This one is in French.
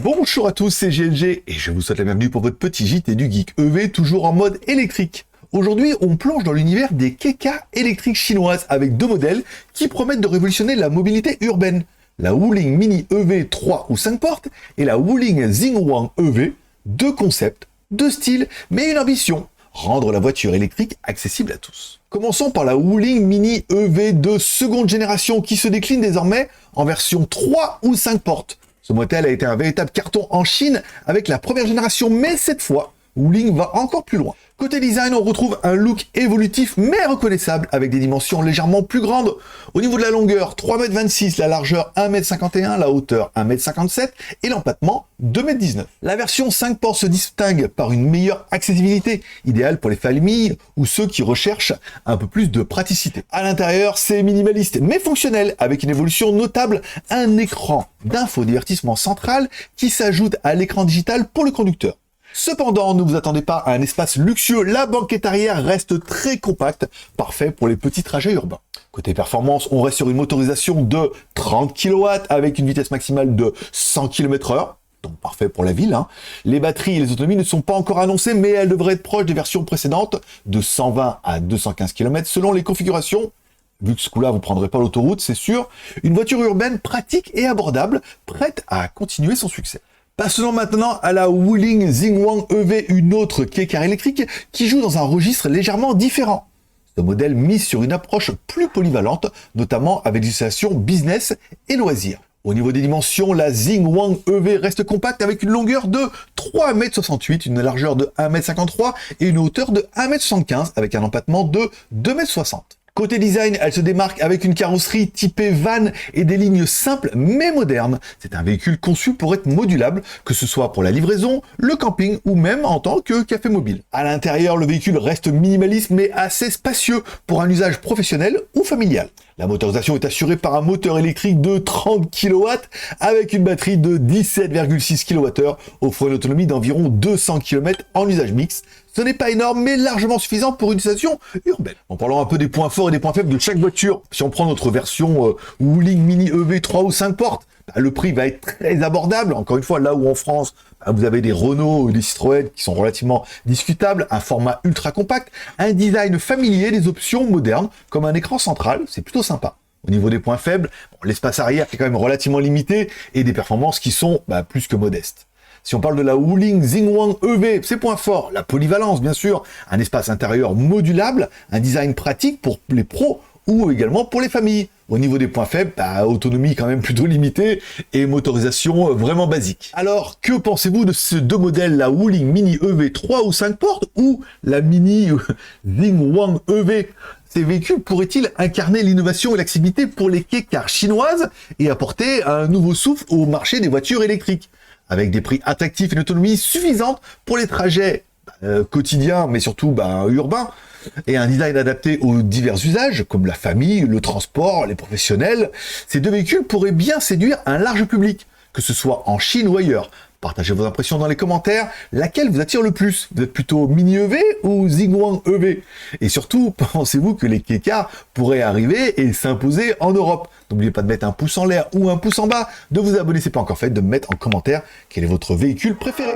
Bonjour à tous, c'est GLG et je vous souhaite la bienvenue pour votre petit JT du Geek EV, toujours en mode électrique. Aujourd'hui, on plonge dans l'univers des Keka électriques chinoises avec deux modèles qui promettent de révolutionner la mobilité urbaine. La Wuling Mini EV 3 ou 5 portes et la Wuling Xingwang EV, deux concepts, deux styles, mais une ambition, rendre la voiture électrique accessible à tous. Commençons par la Wuling Mini EV de seconde génération qui se décline désormais en version 3 ou 5 portes. Ce modèle a été un véritable carton en Chine avec la première génération, mais cette fois, Wuling va encore plus loin. Côté design, on retrouve un look évolutif mais reconnaissable avec des dimensions légèrement plus grandes. Au niveau de la longueur, 3,26 m, la largeur 1,51 m, la hauteur 1,57 m et l'empattement 2,19 m. La version 5 ports se distingue par une meilleure accessibilité, idéale pour les familles ou ceux qui recherchent un peu plus de praticité. À l'intérieur, c'est minimaliste mais fonctionnel avec une évolution notable, un écran d'infodivertissement central qui s'ajoute à l'écran digital pour le conducteur. Cependant, ne vous attendez pas à un espace luxueux, la banquette arrière reste très compacte, parfait pour les petits trajets urbains. Côté performance, on reste sur une motorisation de 30 kW avec une vitesse maximale de 100 km/h, donc parfait pour la ville. Les batteries et les autonomies ne sont pas encore annoncées, mais elles devraient être proches des versions précédentes, de 120 à 215 km selon les configurations. Vu que ce coup-là, vous ne prendrez pas l'autoroute, c'est sûr. Une voiture urbaine pratique et abordable, prête à continuer son succès. Passons maintenant à la Wuling Xingwang EV, une autre Keka électrique qui joue dans un registre légèrement différent. Ce modèle mise sur une approche plus polyvalente, notamment avec l'utilisation business et loisirs. Au niveau des dimensions, la Xingwang EV reste compacte avec une longueur de 3,68 m, une largeur de 1,53 m et une hauteur de 1,75 m avec un empattement de 2,60 m. Côté design, elle se démarque avec une carrosserie typée van et des lignes simples mais modernes. C'est un véhicule conçu pour être modulable, que ce soit pour la livraison, le camping ou même en tant que café mobile. À l'intérieur, le véhicule reste minimaliste mais assez spacieux pour un usage professionnel ou familial. La motorisation est assurée par un moteur électrique de 30 kW avec une batterie de 17,6 kWh, offrant une autonomie d'environ 200 km en usage mixte. Ce n'est pas énorme, mais largement suffisant pour une utilisation urbaine. En parlant un peu des points forts et des points faibles de chaque voiture, si on prend notre version Wuling Mini EV 3 ou 5 portes, le prix va être très abordable. Encore une fois, là où en France, vous avez des Renault ou des Citroën qui sont relativement discutables, un format ultra compact, un design familier, des options modernes, comme un écran central, c'est plutôt sympa. Au niveau des points faibles, l'espace arrière qui est quand même relativement limité et des performances qui sont plus que modestes. Si on parle de la Wuling Xingwang EV, ses points forts, la polyvalence bien sûr, un espace intérieur modulable, un design pratique pour les pros ou également pour les familles. Au niveau des points faibles, autonomie quand même plutôt limitée et motorisation vraiment basique. Alors, que pensez-vous de ces deux modèles, la Wuling Mini EV 3 ou 5 portes ou la Mini Xingwang EV? Ces véhicules pourraient-ils incarner l'innovation et l'accessibilité pour les Keka chinoises et apporter un nouveau souffle au marché des voitures électriques? Avec des prix attractifs et une autonomie suffisante pour les trajets quotidiens, mais surtout urbains, et un design adapté aux divers usages, comme la famille, le transport, les professionnels, ces deux véhicules pourraient bien séduire un large public, que ce soit en Chine ou ailleurs. Partagez vos impressions dans les commentaires, laquelle vous attire le plus? Vous êtes plutôt Mini EV ou Xingwang EV? Et surtout, pensez-vous que les Keka pourraient arriver et s'imposer en Europe? N'oubliez pas de mettre un pouce en l'air ou un pouce en bas, de vous abonner si ce n'est pas encore fait, de me mettre en commentaire quel est votre véhicule préféré.